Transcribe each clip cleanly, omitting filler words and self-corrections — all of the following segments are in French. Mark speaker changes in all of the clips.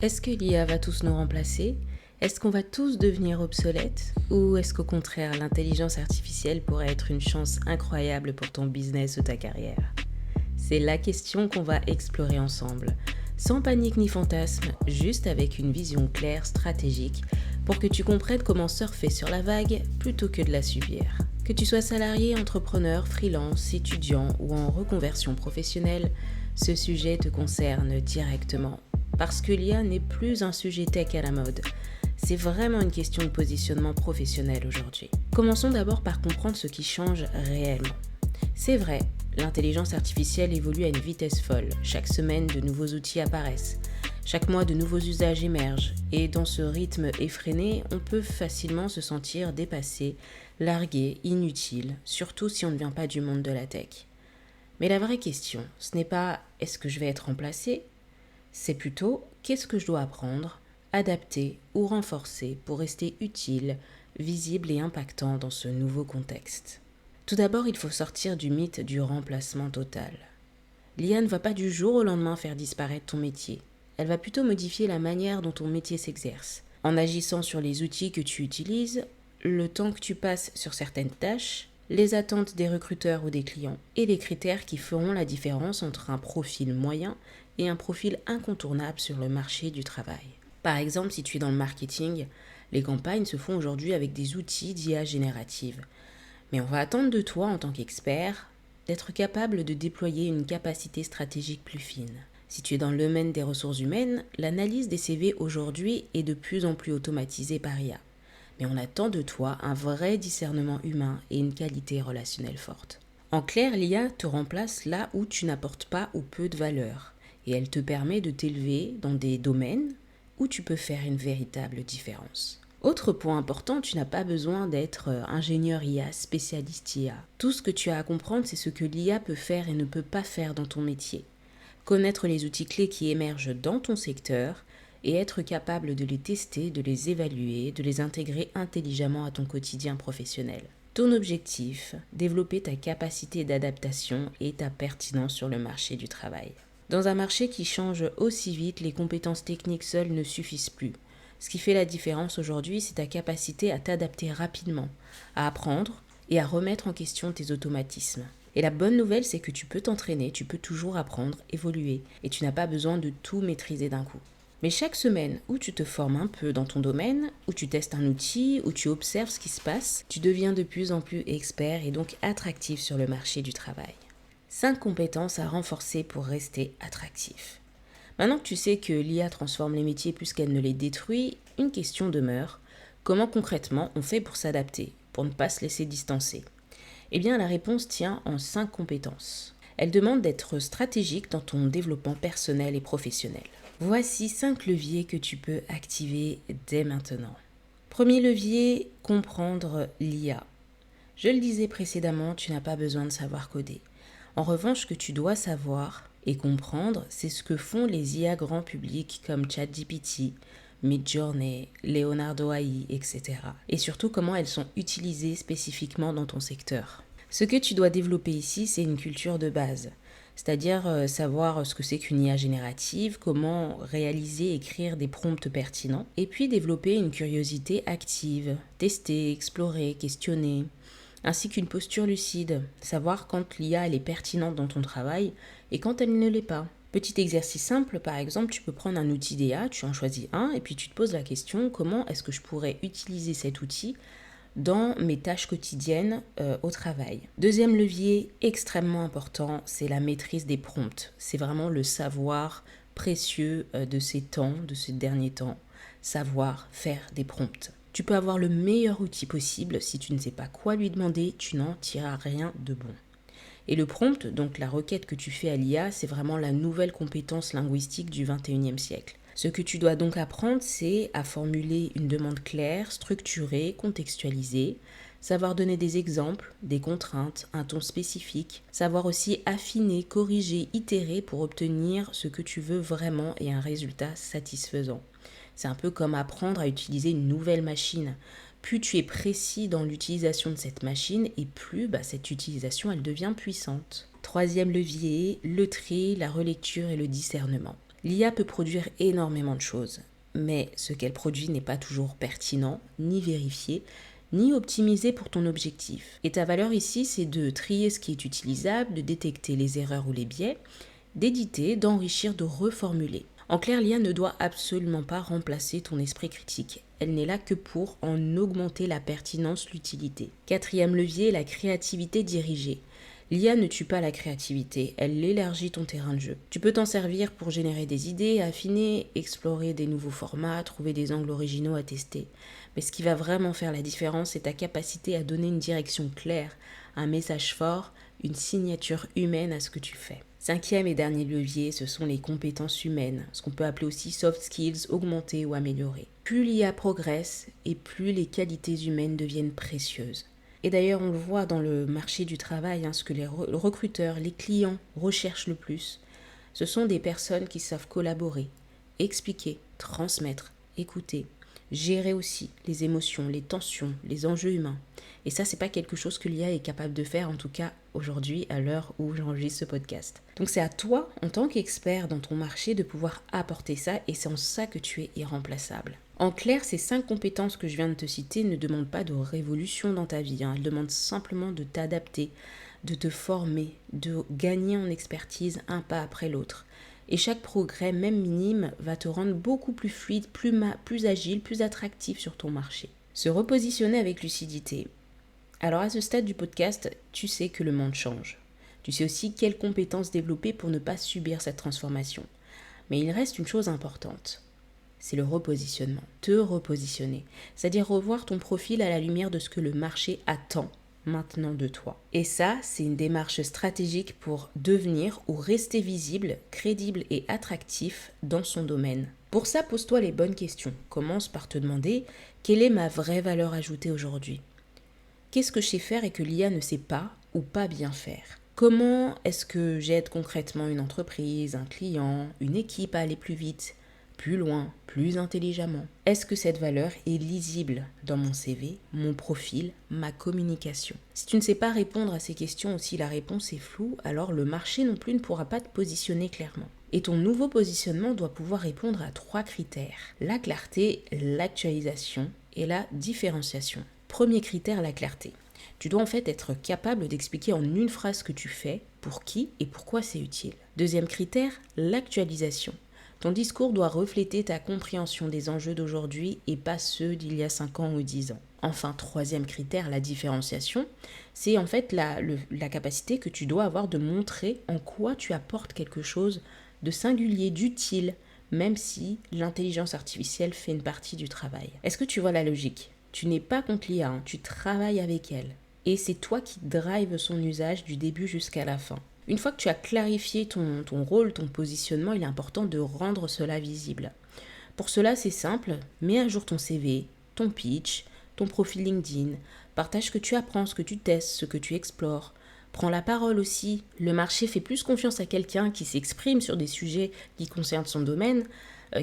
Speaker 1: Est-ce que l'IA va tous nous remplacer? Est-ce qu'on va tous devenir obsolètes? Ou est-ce qu'au contraire, l'intelligence artificielle pourrait être une chance incroyable pour ton business ou ta carrière? C'est la question qu'on va explorer ensemble, sans panique ni fantasme, juste avec une vision claire, stratégique, pour que tu comprennes comment surfer sur la vague plutôt que de la subir. Que tu sois salarié, entrepreneur, freelance, étudiant ou en reconversion professionnelle, ce sujet te concerne directement. Parce que l'IA n'est plus un sujet tech à la mode. C'est vraiment une question de positionnement professionnel aujourd'hui. Commençons d'abord par comprendre ce qui change réellement. C'est vrai, l'intelligence artificielle évolue à une vitesse folle. Chaque semaine, de nouveaux outils apparaissent. Chaque mois, de nouveaux usages émergent. Et dans ce rythme effréné, on peut facilement se sentir dépassé, largué, inutile, surtout si on ne vient pas du monde de la tech. Mais la vraie question, ce n'est pas est-ce que je vais être remplacé? C'est plutôt qu'est-ce que je dois apprendre, adapter ou renforcer pour rester utile, visible et impactant dans ce nouveau contexte. Tout d'abord, il faut sortir du mythe du remplacement total. L'IA ne va pas du jour au lendemain faire disparaître ton métier. Elle va plutôt modifier la manière dont ton métier s'exerce. En agissant sur les outils que tu utilises, le temps que tu passes sur certaines tâches, les attentes des recruteurs ou des clients et les critères qui feront la différence entre un profil moyen et un profil incontournable sur le marché du travail. Par exemple, si tu es dans le marketing, les campagnes se font aujourd'hui avec des outils d'IA générative. Mais on va attendre de toi en tant qu'expert d'être capable de déployer une capacité stratégique plus fine. Si tu es dans le domaine des ressources humaines, l'analyse des CV aujourd'hui est de plus en plus automatisée par IA. Mais on attend de toi un vrai discernement humain et une qualité relationnelle forte. En clair, l'IA te remplace là où tu n'apportes pas ou peu de valeur, et elle te permet de t'élever dans des domaines où tu peux faire une véritable différence. Autre point important, tu n'as pas besoin d'être ingénieur IA, spécialiste IA. Tout ce que tu as à comprendre, c'est ce que l'IA peut faire et ne peut pas faire dans ton métier. Connaître les outils clés qui émergent dans ton secteur et être capable de les tester, de les évaluer, de les intégrer intelligemment à ton quotidien professionnel. Ton objectif, développer ta capacité d'adaptation et ta pertinence sur le marché du travail. Dans un marché qui change aussi vite, les compétences techniques seules ne suffisent plus. Ce qui fait la différence aujourd'hui, c'est ta capacité à t'adapter rapidement, à apprendre et à remettre en question tes automatismes. Et la bonne nouvelle, c'est que tu peux t'entraîner, tu peux toujours apprendre, évoluer, et tu n'as pas besoin de tout maîtriser d'un coup. Mais chaque semaine où tu te formes un peu dans ton domaine, où tu testes un outil, où tu observes ce qui se passe, tu deviens de plus en plus expert et donc attractif sur le marché du travail. 5 compétences à renforcer pour rester attractif. Maintenant que tu sais que l'IA transforme les métiers plus qu'elle ne les détruit, une question demeure. Comment concrètement on fait pour s'adapter, pour ne pas se laisser distancer? Eh bien, la réponse tient en 5 compétences. Elle demande d'être stratégique dans ton développement personnel et professionnel. Voici 5 leviers que tu peux activer dès maintenant. Premier levier, comprendre l'IA. Je le disais précédemment, tu n'as pas besoin de savoir coder. En revanche, ce que tu dois savoir et comprendre, c'est ce que font les IA grand public comme ChatGPT, Midjourney, Leonardo AI, etc. Et surtout comment elles sont utilisées spécifiquement dans ton secteur. Ce que tu dois développer ici, c'est une culture de base. C'est-à-dire savoir ce que c'est qu'une IA générative, comment réaliser et écrire des prompts pertinents, et puis développer une curiosité active, tester, explorer, questionner, ainsi qu'une posture lucide, savoir quand l'IA elle est pertinente dans ton travail et quand elle ne l'est pas. Petit exercice simple, par exemple, tu peux prendre un outil d'IA, tu en choisis un, et puis tu te poses la question, comment est-ce que je pourrais utiliser cet outil dans mes tâches quotidiennes au travail. Deuxième levier extrêmement important, c'est la maîtrise des prompts. C'est vraiment le savoir précieux de ces temps, de ces derniers temps, savoir faire des prompts. Tu peux avoir le meilleur outil possible, si tu ne sais pas quoi lui demander, tu n'en tireras rien de bon. Et le prompt, donc la requête que tu fais à l'IA, c'est vraiment la nouvelle compétence linguistique du 21e siècle. Ce que tu dois donc apprendre, c'est à formuler une demande claire, structurée, contextualisée, savoir donner des exemples, des contraintes, un ton spécifique, savoir aussi affiner, corriger, itérer pour obtenir ce que tu veux vraiment et un résultat satisfaisant. C'est un peu comme apprendre à utiliser une nouvelle machine. Plus tu es précis dans l'utilisation de cette machine et plus cette utilisation elle devient puissante. Troisième levier, le tri, la relecture et le discernement. L'IA peut produire énormément de choses, mais ce qu'elle produit n'est pas toujours pertinent, ni vérifié, ni optimisé pour ton objectif. Et ta valeur ici, c'est de trier ce qui est utilisable, de détecter les erreurs ou les biais, d'éditer, d'enrichir, de reformuler. En clair, l'IA ne doit absolument pas remplacer ton esprit critique. Elle n'est là que pour en augmenter la pertinence, l'utilité. Quatrième levier, la créativité dirigée. L'IA ne tue pas la créativité, elle élargit ton terrain de jeu. Tu peux t'en servir pour générer des idées, affiner, explorer des nouveaux formats, trouver des angles originaux à tester. Mais ce qui va vraiment faire la différence, c'est ta capacité à donner une direction claire, un message fort, une signature humaine à ce que tu fais. Cinquième et dernier levier, ce sont les compétences humaines, ce qu'on peut appeler aussi soft skills, augmenter ou améliorer. Plus l'IA progresse et plus les qualités humaines deviennent précieuses. Et d'ailleurs, on le voit dans le marché du travail, ce que les recruteurs, les clients recherchent le plus. Ce sont des personnes qui savent collaborer, expliquer, transmettre, écouter, gérer aussi les émotions, les tensions, les enjeux humains. Et ça, c'est pas quelque chose que l'IA est capable de faire, en tout cas aujourd'hui, à l'heure où j'enregistre ce podcast. Donc c'est à toi, en tant qu'expert dans ton marché, de pouvoir apporter ça, et c'est en ça que tu es irremplaçable. En clair, ces 5 compétences que je viens de te citer ne demandent pas de révolution dans ta vie. Elles demandent simplement de t'adapter, de te former, de gagner en expertise un pas après l'autre. Et chaque progrès, même minime, va te rendre beaucoup plus fluide, plus agile, plus attractif sur ton marché. Se repositionner avec lucidité. Alors à ce stade du podcast, tu sais que le monde change. Tu sais aussi quelles compétences développer pour ne pas subir cette transformation. Mais il reste une chose importante. C'est le repositionnement. Te repositionner. C'est-à-dire revoir ton profil à la lumière de ce que le marché attend maintenant de toi. Et ça, c'est une démarche stratégique pour devenir ou rester visible, crédible et attractif dans son domaine. Pour ça, pose-toi les bonnes questions. Commence par te demander quelle est ma vraie valeur ajoutée aujourd'hui ? Qu'est-ce que je sais faire et que l'IA ne sait pas ou pas bien faire ? Comment est-ce que j'aide concrètement une entreprise, un client, une équipe à aller plus vite, plus loin, plus intelligemment? Est-ce que cette valeur est lisible dans mon CV, mon profil, ma communication? Si tu ne sais pas répondre à ces questions ou si la réponse est floue, alors le marché non plus ne pourra pas te positionner clairement. Et ton nouveau positionnement doit pouvoir répondre à 3 critères: la clarté, l'actualisation et la différenciation. Premier critère, la clarté. Tu dois en fait être capable d'expliquer en une phrase ce que tu fais, pour qui et pourquoi c'est utile. Deuxième critère, l'actualisation. Ton discours doit refléter ta compréhension des enjeux d'aujourd'hui et pas ceux d'il y a 5 ans ou 10 ans. Enfin, troisième critère, la différenciation. C'est en fait la capacité que tu dois avoir de montrer en quoi tu apportes quelque chose de singulier, d'utile, même si l'intelligence artificielle fait une partie du travail. Est-ce que tu vois la logique ? Tu n'es pas contre l'IA, tu travailles avec elle. Et c'est toi qui drives son usage du début jusqu'à la fin. Une fois que tu as clarifié ton rôle, ton positionnement, il est important de rendre cela visible. Pour cela, c'est simple, mets à jour ton CV, ton pitch, ton profil LinkedIn, partage ce que tu apprends, ce que tu testes, ce que tu explores. Prends la parole aussi. Le marché fait plus confiance à quelqu'un qui s'exprime sur des sujets qui concernent son domaine,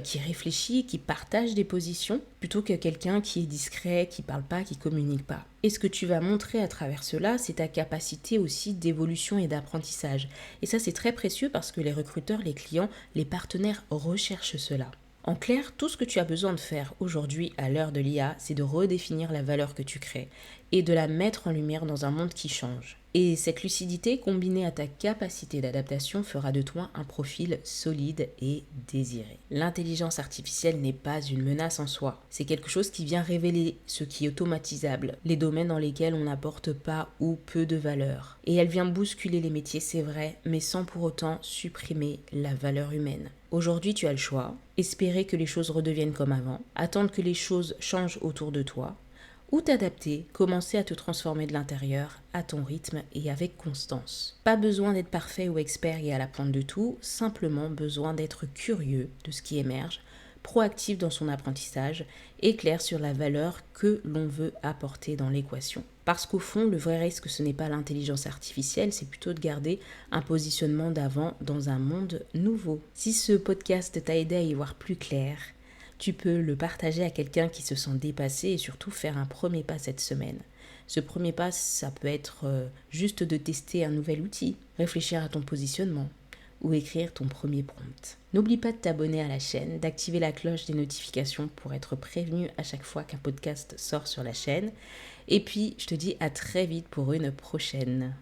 Speaker 1: qui réfléchit, qui partage des positions, plutôt que quelqu'un qui est discret, qui parle pas, qui communique pas. Et ce que tu vas montrer à travers cela, c'est ta capacité aussi d'évolution et d'apprentissage. Et ça, c'est très précieux parce que les recruteurs, les clients, les partenaires recherchent cela. En clair, tout ce que tu as besoin de faire aujourd'hui à l'heure de l'IA, c'est de redéfinir la valeur que tu crées et de la mettre en lumière dans un monde qui change. Et cette lucidité, combinée à ta capacité d'adaptation, fera de toi un profil solide et désiré. L'intelligence artificielle n'est pas une menace en soi. C'est quelque chose qui vient révéler ce qui est automatisable, les domaines dans lesquels on n'apporte pas ou peu de valeur. Et elle vient bousculer les métiers, c'est vrai, mais sans pour autant supprimer la valeur humaine. Aujourd'hui, tu as le choix. Espérer que les choses redeviennent comme avant, attendre que les choses changent autour de toi, ou t'adapter, commencer à te transformer de l'intérieur, à ton rythme et avec constance. Pas besoin d'être parfait ou expert et à la pointe de tout, simplement besoin d'être curieux de ce qui émerge, proactif dans son apprentissage et clair sur la valeur que l'on veut apporter dans l'équation. Parce qu'au fond, le vrai risque, ce n'est pas l'intelligence artificielle, c'est plutôt de garder un positionnement d'avant dans un monde nouveau. Si ce podcast t'a aidé à y voir plus clair, tu peux le partager à quelqu'un qui se sent dépassé et surtout faire un premier pas cette semaine. Ce premier pas, ça peut être juste de tester un nouvel outil, réfléchir à ton positionnement, ou écrire ton premier prompt. N'oublie pas de t'abonner à la chaîne, d'activer la cloche des notifications pour être prévenu à chaque fois qu'un podcast sort sur la chaîne. Et puis, je te dis à très vite pour une prochaine.